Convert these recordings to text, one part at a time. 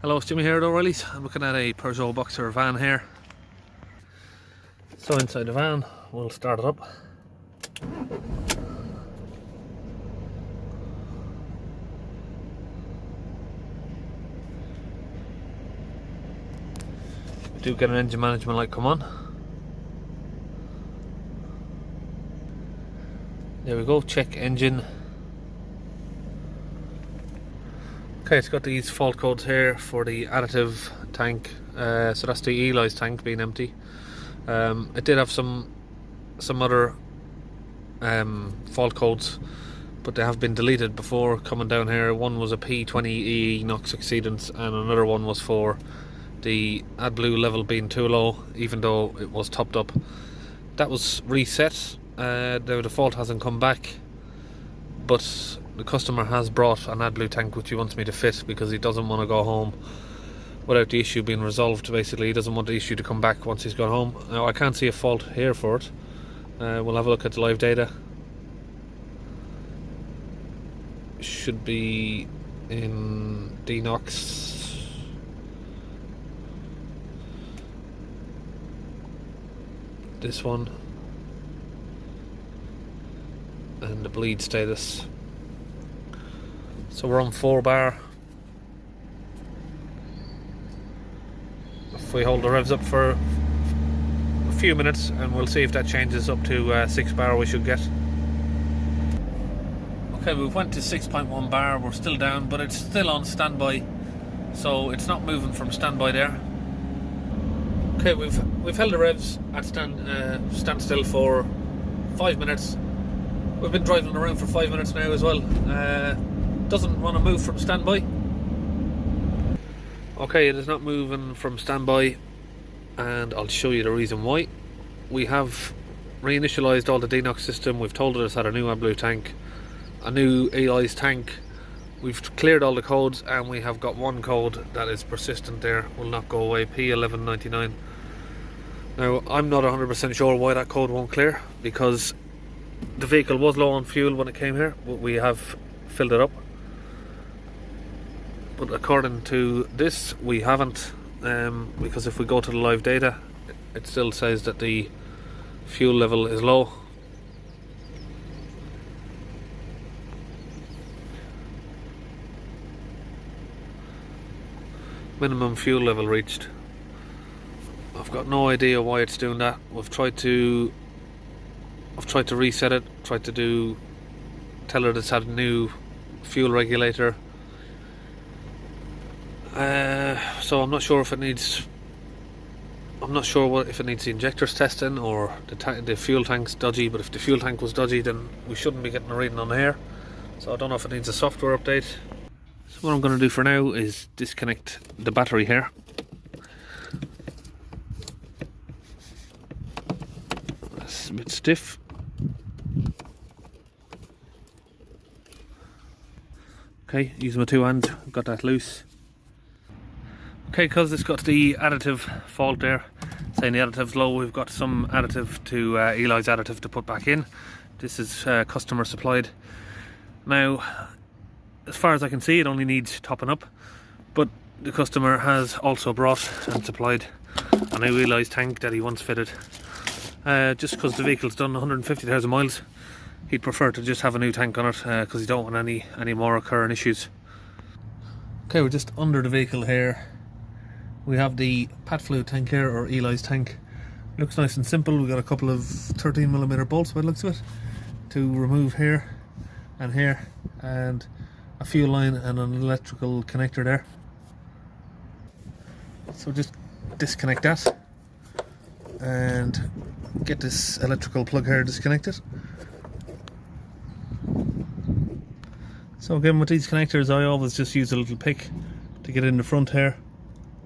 Hello, it's Jimmy here at EOLYS. I'm looking at a Peugeot Boxer van here. So inside the van, we'll start it up. We do get an engine management light come on. There we go, check engine. Okay, it's got these fault codes here for the additive tank, so that's the EOLYS tank being empty. It did have some other fault codes, but they have been deleted before coming down here. One was a P20E NOx exceedance, and another one was for the Adblue level being too low, even though it was topped up. That was reset. The fault hasn't come back, but the customer has brought an Adblue tank which he wants me to fit because he doesn't want to go home without the issue being resolved. Basically, he doesn't want the issue to come back once he's gone home. Now, I can't see a fault here for it. We'll have a look at the live data. Should be in DNOx. This one. And the bleed status. So we're on 4 bar. If we hold the revs up for a few minutes, and we'll see if that changes up to 6 bar we should get. Okay, we've went to 6.1 bar, we're still down, but it's still on standby, so it's not moving from standby there. Okay, we've held the revs at standstill for 5 minutes. We've been driving around for 5 minutes now as well. Doesn't want to move from standby. Okay, it is not moving from standby, and I'll show you the reason why. We have reinitialized all the DNOx system. We've told it it's had a new Adblue tank, a new EOLYS tank. We've cleared all the codes, and we have got one code that is persistent there, will not go away, P1199. Now, I'm not 100% sure why that code won't clear, because the vehicle was low on fuel when it came here, but we have filled it up. But according to this, we haven't, because if we go to the live data, it still says that the fuel level is low. Minimum fuel level reached. I've got no idea why it's doing that. I've tried to reset it, tell her it's had a new fuel regulator. So I'm not sure if it needs. I'm not sure if it needs the injectors testing or the fuel tank's dodgy. But if the fuel tank was dodgy, then we shouldn't be getting a reading on here. So I don't know if it needs a software update. So what I'm going to do for now is disconnect the battery here. It's a bit stiff. Okay, using my 2 hands, got that loose. Okay, because it's got the additive fault there, saying the additive's low, we've got some additive to EOLYS additive to put back in. This is customer supplied. Now, as far as I can see, it only needs topping up, but the customer has also brought and supplied a new EOLYS tank that he wants fitted. Just because the vehicle's done 150,000 miles, he'd prefer to just have a new tank on it, because he don't want any more occurring issues. Okay, we're just under the vehicle here. We have the Adblue tank here, or EOLYS tank. Looks nice and simple. We've got a couple of 13mm bolts by the looks of it to remove here, and a fuel line and an electrical connector there. So just disconnect that and get this electrical plug here disconnected. So again, with these connectors, I always just use a little pick to get in the front here.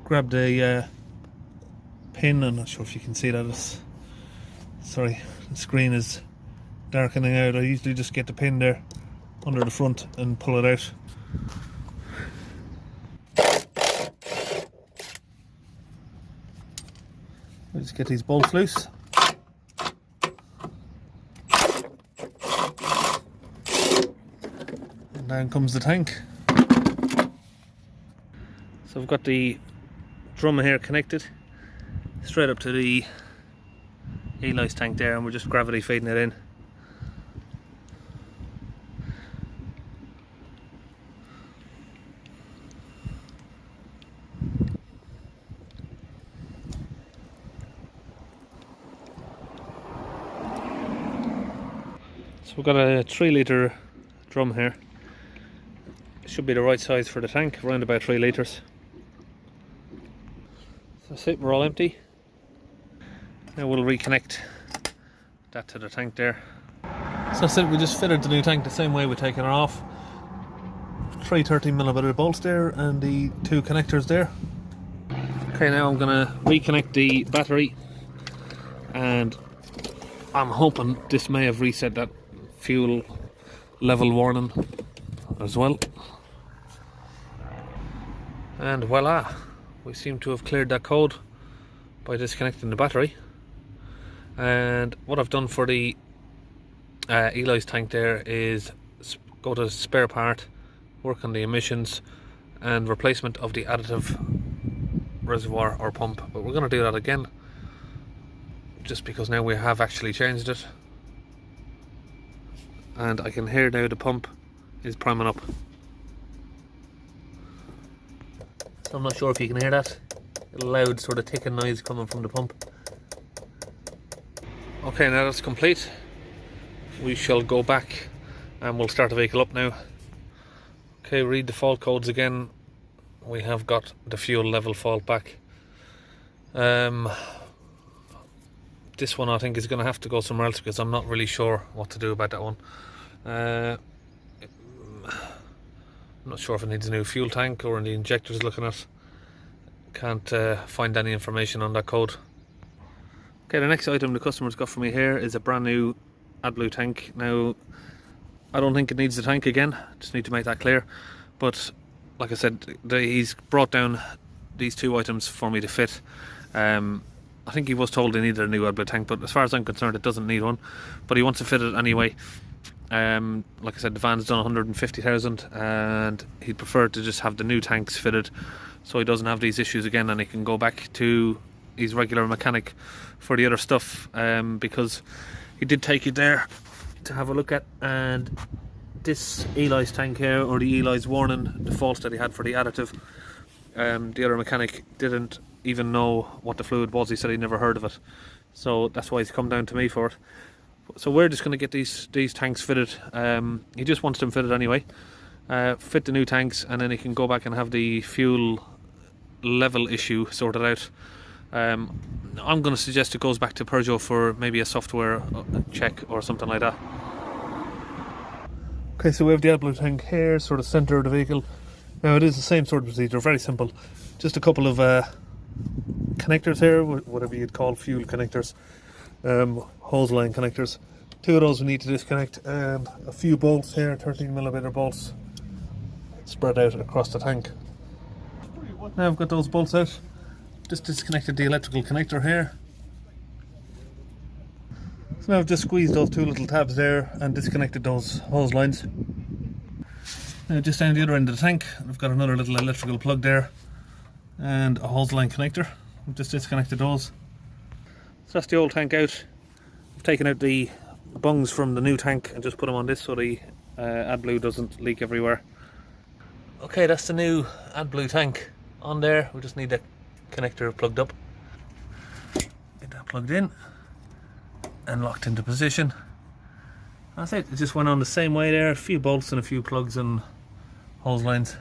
Grab the pin. I'm not sure if you can see that. Sorry, the screen is darkening out. I usually just get the pin there under the front and pull it out. Let's get these bolts loose. down comes the tank. So I've got the drum here connected straight up to the EOLYS tank there, and we're just gravity feeding it in. So we've got a 3 litre drum here. It should be the right size for the tank, around about 3 litres. So that's it, we're all empty. Now we'll reconnect that to the tank there. So that's it, we just fitted the new tank the same way we've taken it off. 3 13mm bolts there and the 2 connectors there. Okay, now I'm going to reconnect the battery, and I'm hoping this may have reset that fuel level warning as well. And voila, we seem to have cleared that code by disconnecting the battery. And what I've done for the EOLYS tank there is go to spare part, work on the emissions and replacement of the additive reservoir or pump. But we're going to do that again, just because now we have actually changed it. And I can hear now the pump is priming up. So I'm not sure if you can hear that. A loud sort of ticking noise coming from the pump. Okay, now that's complete. We shall go back and we'll start the vehicle up now. Okay, read the fault codes again. We have got the fuel level fault back. This one I think is going to have to go somewhere else, because I'm not really sure what to do about that one. I'm not sure if it needs a new fuel tank or the injector is looking at. Can't find any information on that code. Okay, the next item the customer's got for me here is a brand new Adblue tank. Now, I don't think it needs the tank again, just need to make that clear. But like I said, he's brought down these 2 items for me to fit. I think he was told he needed a new Adblue tank, but as far as I'm concerned it doesn't need one, but he wants to fit it anyway. Like I said, the van's done 150,000 and he'd prefer to just have the new tanks fitted so he doesn't have these issues again, and he can go back to his regular mechanic for the other stuff, because he did take it there to have a look at, and this EOLYS tank here, or the EOLYS warning, the faults that he had for the additive, the other mechanic didn't even know what the fluid was. He said he'd never heard of it, so that's why he's come down to me for it. So we're just going to get these tanks fitted. He just wants them fitted anyway. Fit the new tanks, and then he can go back and have the fuel level issue sorted out. I'm going to suggest it goes back to Peugeot for maybe a software check or something like that. Okay, so we have the Adblue tank here, sort of centre of the vehicle. Now it is the same sort of procedure, very simple. Just a couple of connectors here, whatever you'd call fuel connectors, hose line connectors. 2 of those we need to disconnect, and a few bolts here, 13mm bolts spread out across the tank. Now I've got those bolts out. Just disconnected the electrical connector here. So now I've just squeezed those 2 little tabs there and disconnected those hose lines. Now just down the other end of the tank, I've got another little electrical plug there and a hose line connector. I've just disconnected those. So that's the old tank out. I've taken out the bungs from the new tank and just put them on this so the Adblue doesn't leak everywhere. Okay, that's the new Adblue tank on there. We just need the connector plugged up. Get that plugged in and locked into position. That's it. It just went on the same way there. A few bolts and a few plugs and hose lines.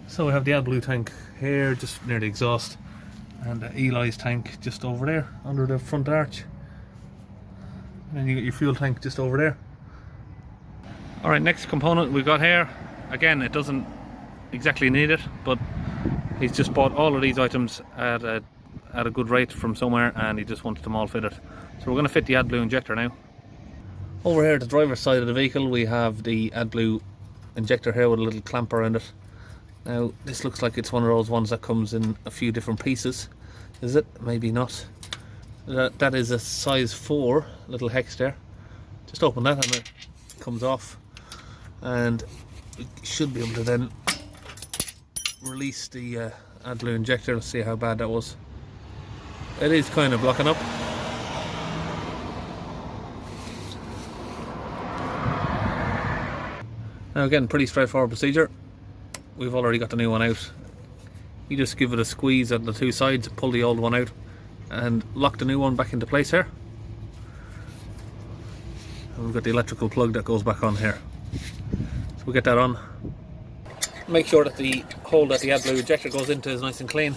So we have the Adblue tank here just near the exhaust, and the EOLYS tank just over there under the front arch. And then you get your fuel tank just over there. Alright, next component we've got here. Again, it doesn't exactly need it, but he's just bought all of these items at a good rate from somewhere, and he just wanted them all fitted. So we're going to fit the Adblue injector now. Over here at the driver's side of the vehicle we have the Adblue injector here with a little clamp around it. Now this looks like it's one of those ones that comes in a few different pieces. Is it? Maybe not. That is a size 4 little hex there. Just open that and it comes off. and we should be able to then release the Adblue injector. Let's see how bad that was. It is kind of blocking up. Now again, pretty straightforward procedure. We've already got the new one out. You just give it a squeeze at the two sides, pull the old one out, and lock the new one back into place here. And we've got the electrical plug that goes back on here. So we'll get that on. Make sure that the hole that the Adblue injector goes into is nice and clean.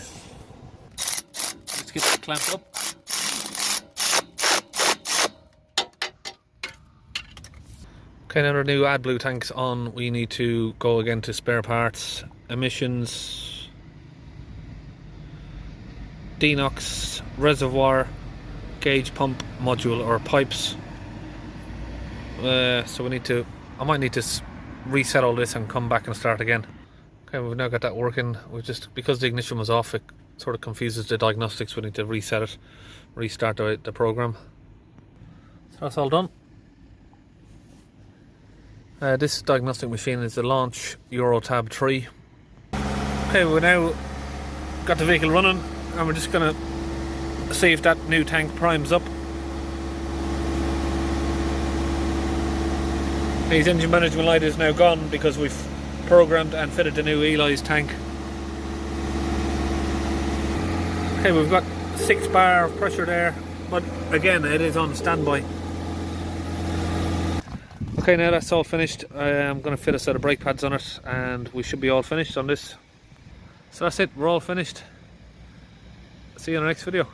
Just get it clamped up. Okay, now our new Adblue tank's on, we need to go again to spare parts, emissions, DeNOx, reservoir, gauge pump module or pipes. So we need to, I might need to reset all this and come back and start again. Okay, we've now got that working. We just, because the ignition was off, it sort of confuses the diagnostics. We need to reset it, restart the program. So that's all done. This diagnostic machine is the Launch Euro Tab 3. Okay, we've now got the vehicle running and we're just going to see if that new tank primes up. His engine management light is now gone because we've programmed and fitted the new EOLYS tank. Okay, we've got 6 bar of pressure there, but again it is on standby. Okay, now that's all finished. I'm going to fit a set of brake pads on it and we should be all finished on this. So that's it, we're all finished. See you in the next video.